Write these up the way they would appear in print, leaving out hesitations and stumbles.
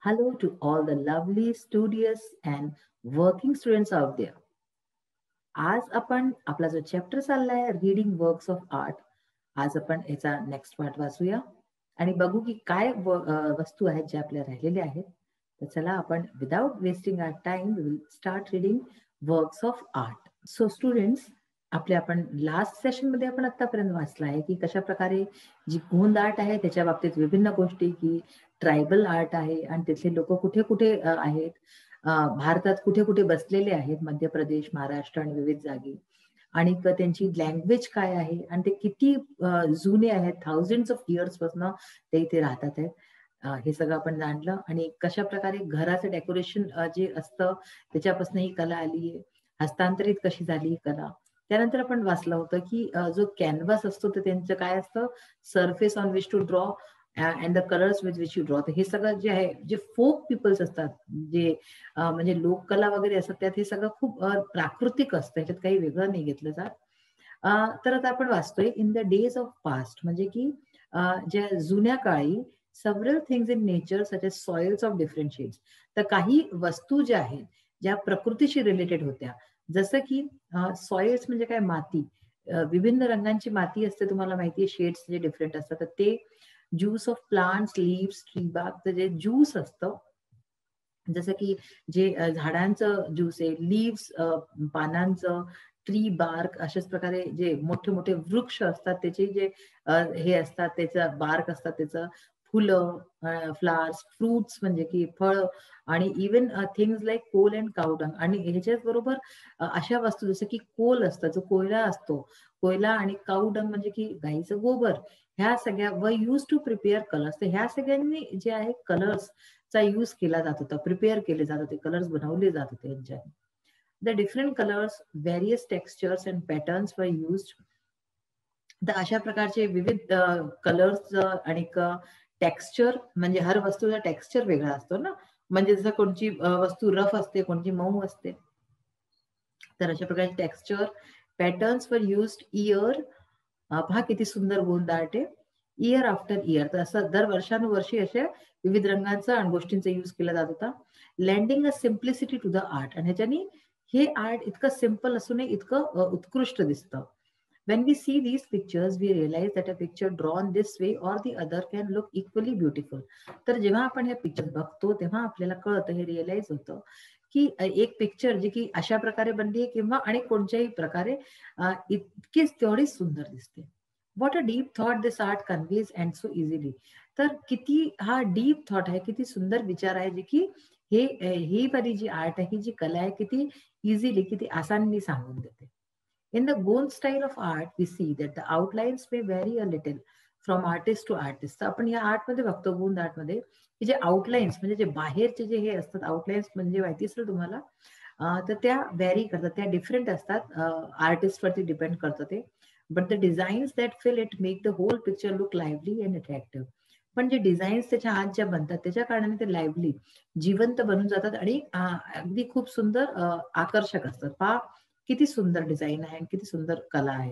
Hello to all the lovely, studious and working students out there. आज आपण आपला जो चॅप्टर चाललाय रीडिंग वर्क्स ऑफ आर्ट, आज आपण याचा नेक्स्ट पार्ट वाचूया आणि बघू की काय वस्तू आहेत ज्या आपल्या राहिलेल्या आहेत. तर चला आपण without wasting our time we will start reading works of art. So students, आपण लास्ट सेशन मध्ये आपण आतापर्यंत वाचलं आहे की कशा प्रकारे जी गोंद आर्ट आहे त्याच्या बाबतीत विभिन्न गोष्टी, की ट्रायबल आर्ट आहे आणि तिथले लोक कुठे कुठे आहेत, भारतात कुठे कुठे बसलेले आहेत, मध्य प्रदेश, महाराष्ट्र आणि विविध जागी, आणि त्यांची लँग्वेज काय आहे आणि ते किती जुने आहेत, थाउजंड्स ऑफ इयर्स पासून ते इथे राहतात आहेत. हे सगळं आपण जाणलं आणि कशा प्रकारे घराचं डेकोरेशन जे असतं त्याच्यापासून ही कला आली आहे, हस्तांतरित कशी झाली ही कला. त्यानंतर आपण वाचलं होतं की जो कॅनव्हास असतो तर त्यांचं काय असतं, surface on which to draw and the colours with which you draw. हे सगळं जे आहे, जे फोक पीपल्स असतात, जे म्हणजे लोककला वगैरे असतात, त्यात हे सगळं खूप प्राकृतिक असतं, ह्याच्यात काही वेगळं नाही घेतलं जात. तर आता आपण वाचतोय in the days of past, म्हणजे की ज्या जुन्या काळी several things in nature such as soils of different shades. तर काही वस्तू ज्या आहेत ज्या प्रकृतीशी रिलेटेड होत्या, जसं की सॉइल्स म्हणजे काय, माती, विभिन्न रंगांची माती असते, तुम्हाला माहिती आहे, शेड्स जे डिफरंट असतात, तर ते juice of plants, leaves, tree bark, जे ज्यूस असतं, जसं की जे झाडांचं ज्यूस आहे, लीव्स पानांचं, ट्री बार्क, अशाच प्रकारे जे मोठे मोठे वृक्ष असतात त्याचे जे हे असतात, त्याचं बार्क असतात, त्याचं फुलं, फ्लावर्स, फ्रुट्स म्हणजे की फळ, आणि even things like coal and cow dung. आणि ह्याच्याच बरोबर अशा वस्तू जसं की कोल असतं, जो कोयला असतो, कोयला, आणि कावडंग म्हणजे की गाईचं गोबर, ह्या सगळ्या व यूज टू प्रिपेअर कलर्स. तर ह्या सगळ्यांनी जे आहे कलर्स चा यूज केला जात होता, प्रिपेअर केले जात होते, कलर्स बनवले जात होते यांच्याने. The different colours, various textures and patterns were used. तर अशा प्रकारचे विविध कलर्स आणि टेक्स्चर, म्हणजे हर वस्तूचा टेक्स्चर वेगळा असतो ना, म्हणजे जसं कोणची वस्तू रफ असते, कोणची मऊ असते. तर अशा प्रकारचे texture, patterns were used. Year, पहा किती सुंदर गोंद आर्ट आहे. इयर आफ्टर इयर, तर असं दर वर्षानुवर्षी अशा विविध रंगांचा आणि गोष्टींचा यूज केला जात होता. Lending a simplicity to the art, आणि ह्याच्यानी हे आर्ट इतकं सिम्पल असूनही इतकं उत्कृष्ट दिसतं. When we see these pictures, we realize that a picture drawn this way or the other can look equally beautiful. तर जेव्हा आपण हे पिक्चर बघतो तेव्हा आपल्याला कळतं, हे रिअलाइज होतं की एक पिक्चर जी की अशा प्रकारे बनली आहे किंवा आणि कोणत्याही प्रकारे इतकीच तेवढीच सुंदर दिसते. What a deep thought this art conveys and so easily. तर किती हा डीप थॉट आहे, किती सुंदर विचार आहे, जे की ही वाली जी आर्ट आहे, ही जी कला आहे, किती इझिली, किती आसानीने सांगून देते. In the Gond style of art, we see that the outlines may vary a little from artist to artist. तर आपण या आर्ट मध्ये बघतो, गोंद आर्ट मध्ये, की जे आउटलाईन्स म्हणजे जे बाहेरचे जे हे असतात, आउटलाईन्स म्हणजे माहिती असेल तुम्हाला, तर त्या व्हॅरी करतात, त्या डिफरंट असतात, आर्टिस्ट वरती डिपेंड करतं ते. But the designs that fill it make the whole picture look lively and attractive. पण जे डिझाईन्स त्याच्या आत ज्या बनतात त्याच्या कारणाने ते लाईव्हली, जिवंत बनून जातात आणि अगदी खूप सुंदर आकर्षक असतात. पहा किती सुंदर डिझाईन आहे, किती सुंदर कला आहे.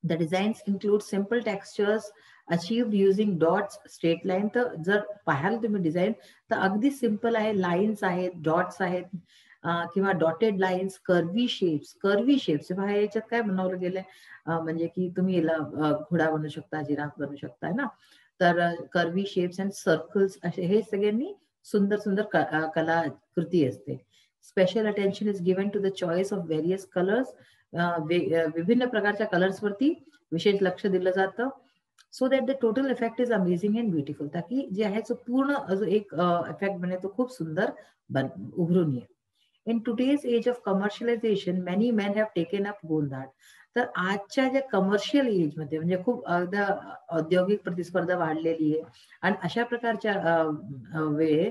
The designs include simple textures achieved using dots, straight line. तर जर पाहाल तुम्ही डिझाईन तर अगदी सिम्पल आहे, लाईन्स आहेत, डॉट्स आहेत, किंवा dotted lines, curvy shapes. Curvy shapes याच्यात काय बनवलं गेलंय, म्हणजे की तुम्ही याला घोडा बनवू शकता, जिराफ बनवू शकता ना. तर कर्वी शेप्स अँड सर्कल्स, असे हे सगळ्यांनी सुंदर सुंदर कलाकृती असते. Special attention is given to the choice of various colours. विभिन्न प्रकारच्या कलर्स वरती विशेष लक्ष दिलं जातं. So that the total effect is amazing and beautiful. ताकि जे आहे तो पूर्ण जो एक इफेक्ट बने तो खूप सुंदर उभरून येईल. In today's age of commercialisation many men have taken up Gond art. तर आजच्या ज्या कमर्शियल एज मध्ये, म्हणजे खूप औद्योगिक प्रतिस्पर्धा वाढलेली आहे आणि अशा प्रकारच्या वेळे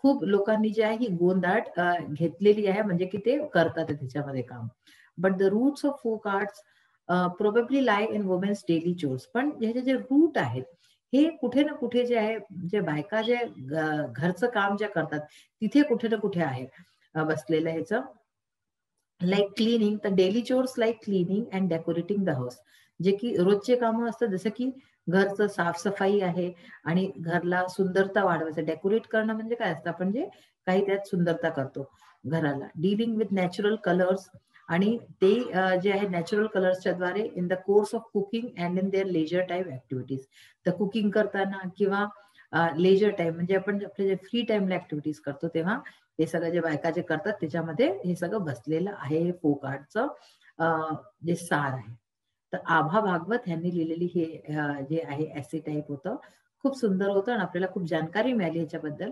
खूप लोकांनी जे आहे ही गोंद आर्ट घेतलेली आहे, म्हणजे की ते करतात त्याच्यामध्ये काम. But the roots of folk arts probably lie in women's daily chores. पण ह्याचे जे रूट आहेत हे कुठे ना कुठे जे आहे, जे बायका जे घरचं काम ज्या करतात तिथे कुठे ना कुठे आहे बसलेलं ह्याचं. लाईक क्लिनिंग, तर daily chores like cleaning and decorating the house, जे की रोजचे कामं असतात, जसं की घरचं साफसफाई आहे आणि घरला सुंदरता वाढवायचं. डेकोरेट करणं म्हणजे काय असतं, आपण जे काही त्यात सुंदरता करतो घराला. डीलिंग विथ नॅचरल कलर्स, आणि ते जे आहे नॅचरल कलर्सच्या द्वारे in the course of cooking and in their leisure time activities. तर कुकिंग करताना किंवा लेजर टाईम म्हणजे आपण आपले जे फ्री टाईमला ऍक्टिव्हिटीज करतो तेव्हा हे सगळं जे बायका जे करतात त्याच्यामध्ये हे सगळं बसलेलं आहे. हे फोक आर्टचं जे सार आहे. तर आभा भागवत यांनी लिहिलेली हे जे आहे एसे टाईप होतं. खूप सुंदर होतं आणि आपल्याला खूप जानकारी मिळाली ह्याच्याबद्दल.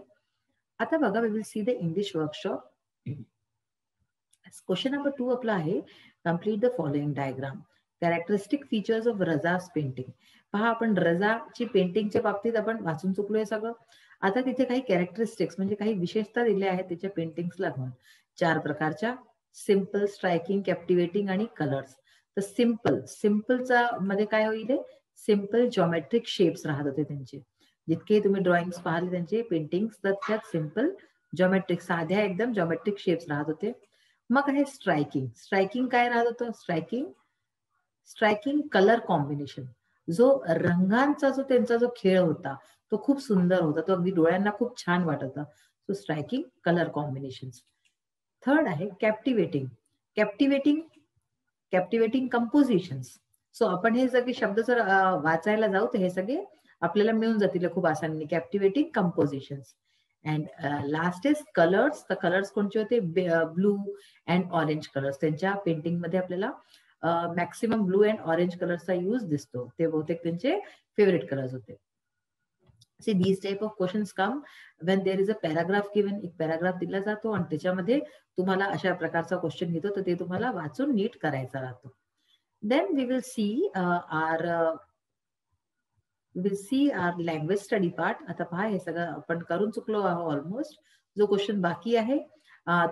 आता बघा, we will see the English workshop. Question number 2 आपला आहे, complete the following diagram. Characteristic features of Raza's painting. पहा, आपण रजाची पेंटिंगच्या बाबतीत आपण वाचून चुकलोय सगळं. आता तिथे काही कॅरेक्टरिस्टिक्स म्हणजे काही विशेषता दिल्या आहेत त्याच्या पेंटिंग्सला घेऊन. 4 प्रकारच्या: सिम्पल, स्ट्रायकिंग, कॅप्टिवेटिंग आणि कलर्स. तर सिम्पलचा मध्ये काय होईल, सिम्पल जॉमेट्रिक शेप्स राहत होते त्यांचे. जितके तुम्ही ड्रॉइंग्स पाहिले त्यांचे पेंटिंग्स, तर त्यात सिम्पल जॉमेट्रिक, साध्या एकदम जॉमेट्रिक शेप्स राहत होते. मग आहे स्ट्रायकिंग काय राहत होतं, स्ट्रायकिंग कलर कॉम्बिनेशन. जो रंगांचा जो त्यांचा जो खेळ होता तो खूप सुंदर होता, तो अगदी डोळ्यांना खूप छान वाटत होता. So striking colour combination. Third आहे कॅप्टिवेटिंग कंपोजिशन्स. सो आपण हे सगळे शब्द जर वाचायला जाऊ तर हे सगळे आपल्याला मिळून जातील खूप आसानीने. Captivating compositions. And last is colours. तर कलर्स कोणते होते, ब्लू अँड ऑरेंज कलर्स. त्यांच्या पेंटिंग मध्ये आपल्याला मॅक्सिमम ब्लू अँड ऑरेंज कलर्सचा यूज दिसतो. ते बहुतेक त्यांचे फेवरेट कलर्स होते. See, these type of questions come when there is a paragraph given. एक पॅराग्राफ दिला जातो आणि त्याच्यामध्ये तुम्हाला अशा प्रकारचा क्वेश्चन घेतो, तर ते तुम्हाला वाचून नीट करायचा राहतो. Then we will see our language study part. आता पहा, हे सगळं आपण करून चुकलो आहोत ऑलमोस्ट. जो क्वेश्चन बाकी आहे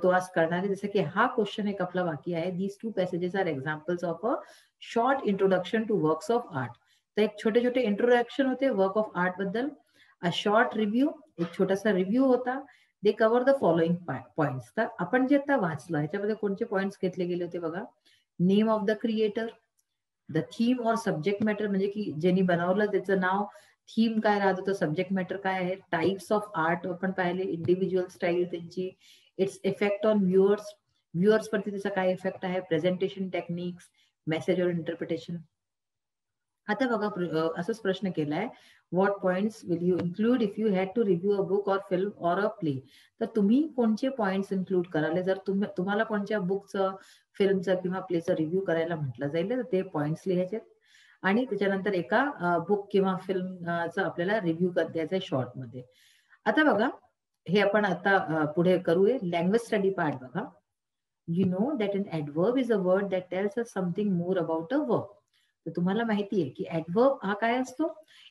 तो आज करणार आहे. जसं की हा क्वेश्चन एक आपला बाकी आहे. These 2 passages are examples of a short introduction to works of art. तर एक छोटे छोटे इंट्रोडक्शन होते वर्क ऑफ आर्ट बद्दल. अ शॉर्ट रिव्ह्यू, एक छोटासा रिव्ह्यू होता. दे कव्हर द फॉलोइंग पॉइंट्स. तर आपण जे आता वाचलं ह्याच्यामध्ये कोणते पॉइंट्स घेतले गेले होते बघा. Name of the creator, the theme और सब्जेक्ट मॅटर, म्हणजे की ज्यांनी बनवलं त्याचं नाव, थीम काय राहत होतं, सब्जेक्ट मॅटर काय आहे, टाइप्स ऑफ आर्ट आपण पाहिले, इंडिव्हिज्युअल स्टाईल त्यांची, इट्स इफेक्ट ऑन व्ह्युअर्स वरती त्याचा काय इफेक्ट आहे, presentation techniques, message or interpretation. आता बघा, असंच प्रश्न केलाय, what points will you include if you had to review a book or film or a play. तर तुम्ही कोणते पॉइंट्स इन्क्लूड कराल जर तुम्हाला कोणत्या बुकचं, फिल्मचं किंवा प्लेचं रिव्ह्यू करायला म्हटलं जाईल, तर ते पॉइंट्स लिहायचे आणि त्याच्यानंतर एका बुक किंवा फिल्मचा आपल्याला रिव्ह्यू द्यायचा आहे शॉर्ट मध्ये. आता बघा, हे आपण आता पुढे करूया. लँग्वेज स्टडी पार्ट बघा. You know that an adverb is a word that tells us something more about a verb. तर तुम्हाला माहिती आहे की ऍडवर्ब हा काय असतो,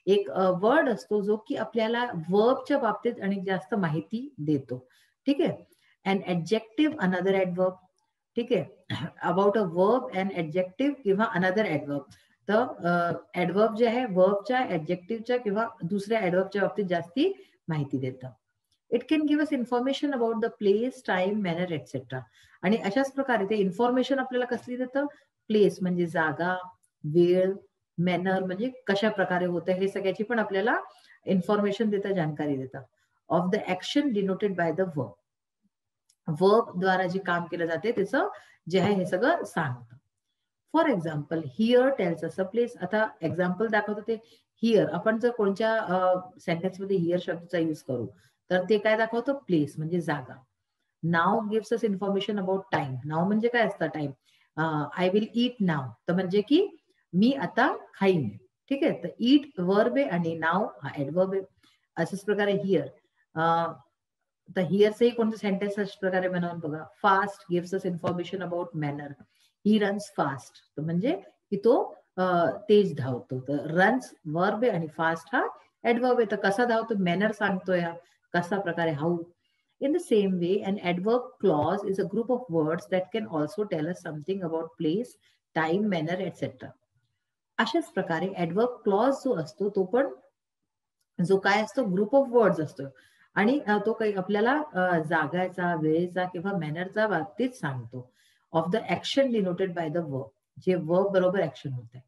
एक वर्ड असतो जो की आपल्याला वर्बच्या बाबतीत आणि जास्त माहिती देतो. ठीक आहे. And adjective, another adverb. ठीक आहे. About a verb and adjective किंवा अनदर ऍडवर्ब. तर ऍडवर्ब जे आहे वर्बच्या, ऍडजेक्टिव्हच्या किंवा दुसऱ्या ऍडवर्बच्या बाबतीत जास्ती माहिती देतं. It can give us information about the place, time, manner etcetera. आणि अशाच प्रकारे ते इन्फॉर्मेशन आपल्याला कसली देतं, प्लेस म्हणजे जागा, वेळ, मॅनर म्हणजे कशा प्रकारे होतं हे सगळ्याची पण आपल्याला इन्फॉर्मेशन देतं, जानकारी देतं. Of the action denoted by the verb. Verb द्वारा जे काम केलं जाते त्याचं जे आहे हे सगळं सांगतं. For example, here tells us a place. आता एक्झाम्पल दाखवतो ते हिअर. आपण जर कोणत्या सेंटेन्स मध्ये हिअर शब्दाचा यूज करू तर ते काय दाखवतो, प्लेस म्हणजे जागा. Now gives us information about time. Now म्हणजे काय असतं, time. I will eat now, तर म्हणजे की मी आता खाईन. ठीक आहे. तर ईट वर्ब आहे आणि नाव हा ऍडवर्ब आहे. अशाच प्रकारे हिअर, तर हिअरचंही कोणतं सेंटेन्स अशा प्रकारे बनवून बघा. Fast gives us information about manner. He runs fast, तर म्हणजे की तो तेज धावतो. तर रन्स वर्ब आहे आणि फास्ट हा ऍडवर्ब आहे. तर कसा धावतो, मॅनर सांगतोय हा, कसा प्रकारे how. In the same way, an adverb clause is a group of words that can also tell us something about place, time, manner, etc. अशाच प्रकारे adverb clause जो असतो तो पण जो काय असतो, ग्रुप ऑफ वर्ड्स असतो आणि तो काही आपल्याला जागाचा, वेळेचा किंवा मॅनरचा बाबतीत सांगतो. Of the action denoted by the verb, जे वर्ब बरोबर ऍक्शन होत आहे.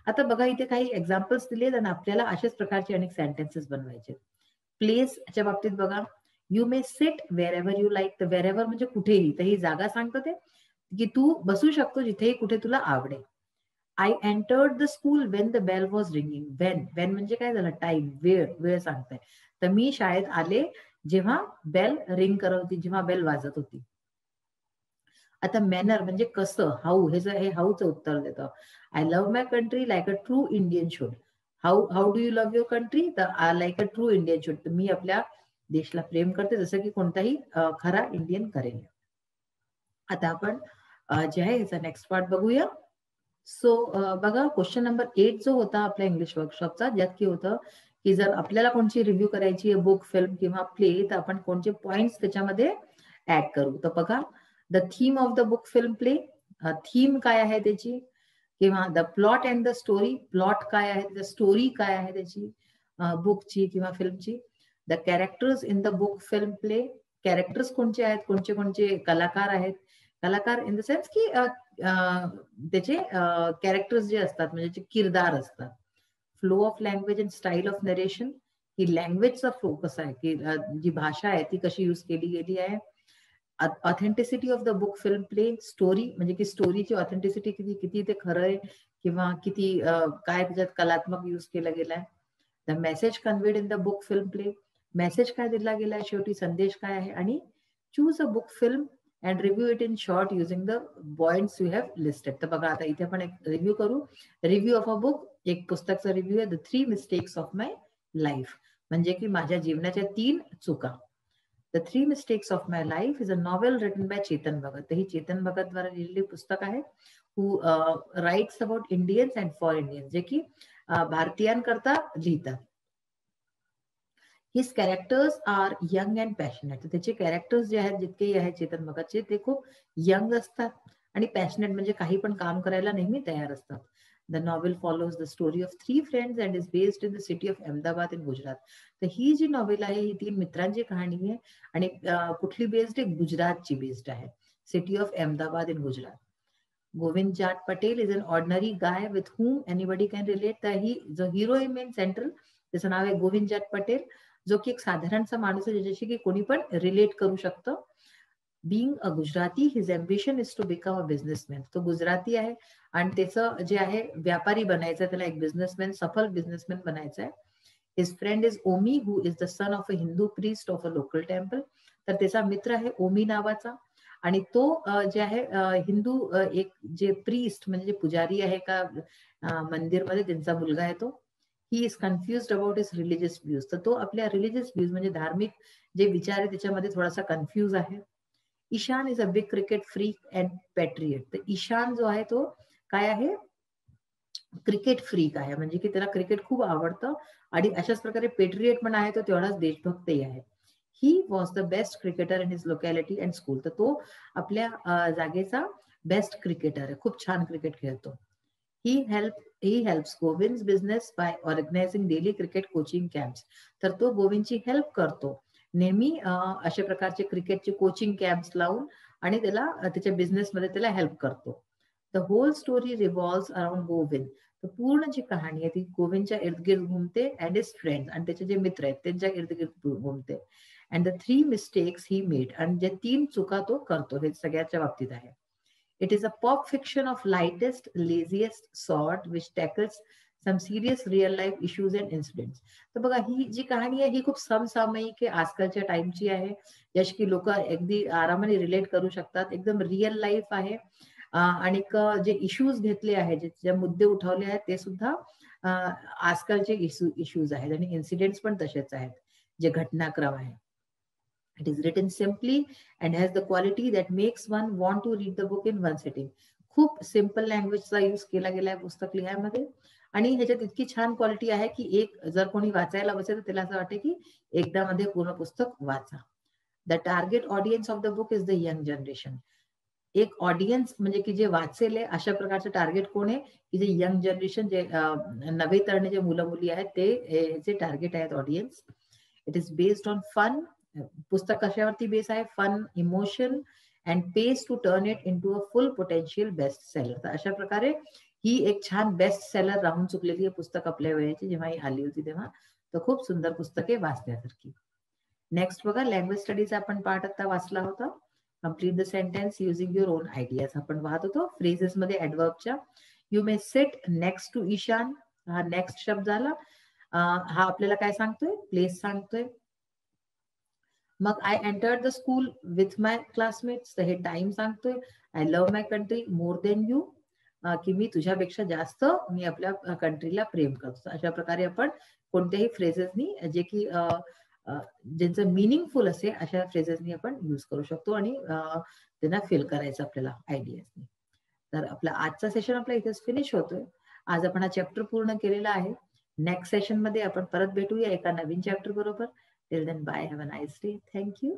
आता बघा इथे काही एक्झाम्पल्स दिलेत आणि आपल्याला अशाच प्रकारचे अनेक सेंटेन्सेस बनवायचे. प्लेसच्या बाबतीत बघा, you may sit wherever you like. तर वेर एव्हर म्हणजे कुठेही, तर ही जागा सांगतं ते की तू बसू शकतो जिथेही कुठे तुला आवडेल. I entered the school when the bell was ringing. When म्हणजे काय झालं, टाइम, वेळ सांगताय. तर मी शाळेत आले जेव्हा बेल रिंग करत होती, जेव्हा बेल वाजत होती. आता मॅनर म्हणजे कसं, हाऊ, हे हाऊचं उत्तर देतं. I love my country like a true Indian should. How do you love your country? तर like a true Indian should. तर मी आपल्या देशाला प्रेम करते जसं की कोणताही खरा इंडियन करेल. आता आपण जे आहे याचा नेक्स्ट पार्ट बघूया. सो बघा क्वेश्चन नंबर 8 जो होता आपल्या इंग्लिश वर्कशॉपचा, ज्यात की होतं की जर आपल्याला कोणची रिव्ह्यू करायची आहे बुक, फिल्म किंवा प्ले, तर आपण कोणते पॉइंट्स त्याच्यामध्ये ऍड करू. तर बघा, the theme of the book, film, play. Theme काय आहे त्याची, किंवा the plot and the story. Plot काय आहे, स्टोरी काय आहे त्याची बुकची किंवा फिल्मची. The characters in the book, film, play. Characters कोणचे आहेत, कोणते कोणते कलाकार आहेत. कलाकार इन द सेन्स की त्याचे कॅरेक्टर्स जे असतात म्हणजे जे किरदार असतात. Flow of language and style of narration, की लँग्वेजचा फ्लो कसा आहे, की जी भाषा आहे ती कशी युज केली गेली आहे. Authenticity of the book, film, play. Story म्हणजे की स्टोरीची ऑथेंटिसिटी किती किती ते खरं आहे किंवा किती काय त्याच्यात कलात्मक युज केला गेलाय. The message conveyed in the book, film, play. Message काय दिला गेलाय, शेवटी संदेश काय आहे. आणि choose a book, film and review it in short using the points you have listed. तर बघा आता इथे आपण एक रिव्ह्यू करू. रिव्ह्यू ऑफ अ बुक, एक पुस्तकचा रिव्ह्यू आहे. The 3 mistakes of my life, म्हणजे की माझ्या जीवनाच्या 3 चुका. The 3 mistakes of my life is a novel written by Chetan Bhagat. तर ही चेतन भगत द्वारा लिहिलेली पुस्तक आहे. Who writes about Indians and for Indians, जे की भारतीयांकरता लिहितात. His characters are young and passionate. तर त्याचे कॅरेक्टर्स जे आहेत, जितकेही आहेत चेतन भगतचे, ते खूप यंग असतात आणि पॅशनेट म्हणजे काही पण काम करायला नेहमी तयार असतात. The novel follows the story of 3 friends and is based in the city of Ahmedabad in Gujarat. तर ही जी नॉवेल आहे ही 3 मित्रांची कहाणी आहे आणि कुठली बेस्ड आहे, गुजरातची बेस्ड आहे. City of Ahmedabad in Gujarat. Govind Jat Patel is an ordinary guy with whom anybody can relate. तर ही जो हिरो आहे मेन सेंट्रल, त्याचं नाव आहे गोविंद जाट पटेल, जो की एक साधारणसा माणूस आहे ज्याच्याशी की कोणी पण रिलेट करू शकतं. Being a Gujarati, his ambition is to become a businessman. तो गुजराती आहे आणि त्याचं जे आहे व्यापारी बनायचं, त्याला एक बिझनेसमॅन, सफल बिझनेसमॅन बनायचं आहे. His friend is Omi, who is the son of a Hindu priest of a local temple. तर त्याचा मित्र आहे ओमी नावाचा आणि तो जे आहे हिंदू एक जे प्रीस्ट म्हणजे जे पुजारी आहे का मंदिरमध्ये, त्यांचा मुलगा आहे तो. He is confused about his religious views. तर तो आपल्या रिलिजियस व्ह्यूज म्हणजे धार्मिक जे विचार आहे त्याच्यामध्ये थोडासा कन्फ्यूज आहे. Ishaan is a big cricket freak and patriot. तर ईशान जो आहे तो काय आहे, क्रिकेट फ्रीक आहे, म्हणजे की त्याला क्रिकेट खूप आवडतं आणि अशाच प्रकारे पेट्रियट पण आहे, तो तेवढाच देशभक्तही आहे. He was the best cricketer in his locality and school. तर तो आपल्या जागेचा बेस्ट क्रिकेटर आहे, खूप छान क्रिकेट खेळतो. He helps Govind's business by organising daily cricket coaching camps. तर तो गोविंदची हेल्प करतो नेहमी अशा प्रकारचे क्रिकेटचे कोचिंग कॅम्प्स लावून आणि त्याला त्याच्या बिझनेसमध्ये त्याला हेल्प करतो. The whole story revolves around Govind. तर पूर्ण जी कहाणी आहे ती गोविंदच्या इर्द गिर्द घुमते अँड हिज फ्रेंड्स, आणि त्याचे जे मित्र आहेत त्यांच्या इर्द गिर्द घुमते. And the 3 mistakes he made, आणि जे 3 चुका तो करतो हे सगळ्याच्या बाबतीत आहे. It is a pop fiction of lightest, laziest sort which tackles some serious real life issues and incidents. तर बघा ही जी कहाणी आहे ही खूप समसामयिक आहे, आजकालच्या टाइमची आहे, ज्याशी की लोक अगदी आरामाने रिलेट करू शकतात. एकदम रिअल लाईफ आहे आणि जे इश्यूज घेतले आहेत, जे मुद्दे उठवले आहेत ते सुद्धा आजकालचे इश्यूज आहेत आणि इन्सिडेंट्स पण तसेच आहेत, जे घटनाक्रम आहे. It is written simply and has the quality that makes one want to read the book in one sitting. खूप सिंपल लँग्वेजचा यूज केला गेलाय पुस्तक लिहायमध्ये आणि ह्याच्यात इतकी छान क्वालिटी आहे की एक जर कोणी वाचायला बसेल तर त्याला असं वाटतं की एकदा मध्ये पूर्ण पुस्तक वाचा. The target audience of the book is the young generation. एक ऑडियन्स म्हणजे की जे वाचेल आहे अशा प्रकारचं टार्गेट कोण आहे, की जे यंग जनरेशन, जे नवे तरुण जे मुलं मुली आहेत ते जे टार्गेट आहेत audience. It is based on fun. पुस्तक कशावरती बेस आहे, fun, emotion and pace to turn it into a full potential best seller. तर अशा प्रकारे ही एक छान बेस्ट सेलर राहून चुकलेली आहे पुस्तक आपल्या वेळेची, जेव्हा ही आली होती तेव्हा. तर खूप सुंदर पुस्तके वाचण्यासारखी. नेक्स्ट बघा, लँग्वेज स्टडीचा आपण पार्ट आता वाचला होता. Complete the sentence using your own ideas आपण पाहत होतो. फ्रेजेस मध्ये ऍडव्हर्बच्या you may sit next to Ishan, हा नेक्स्ट शब्द झाला. हा आपल्याला काय सांगतोय, प्लेस सांगतोय. मग I entered the school with my classmates, तर हे टाइम सांगतोय. I love my country more than you, की मी तुझ्यापेक्षा जास्त मी आपल्या कंट्रीला प्रेम करतो. अशा प्रकारे आपण कोणत्याही फ्रेजेसनी जे की ज्यांचं मिनिंगफुल असे अशा फ्रेजेसनी आपण युज करू शकतो आणि त्यांना फिल करायचं आपल्याला आयडियाजनी. तर आपला आजचा सेशन आपला इथेच फिनिश होतोय. आज आपण हा चॅप्टर पूर्ण केलेला आहे. नेक्स्ट सेशन मध्ये आपण परत भेटूया एका नवीन चॅप्टर बरोबर. Till then bye, have a nice day. Thank you.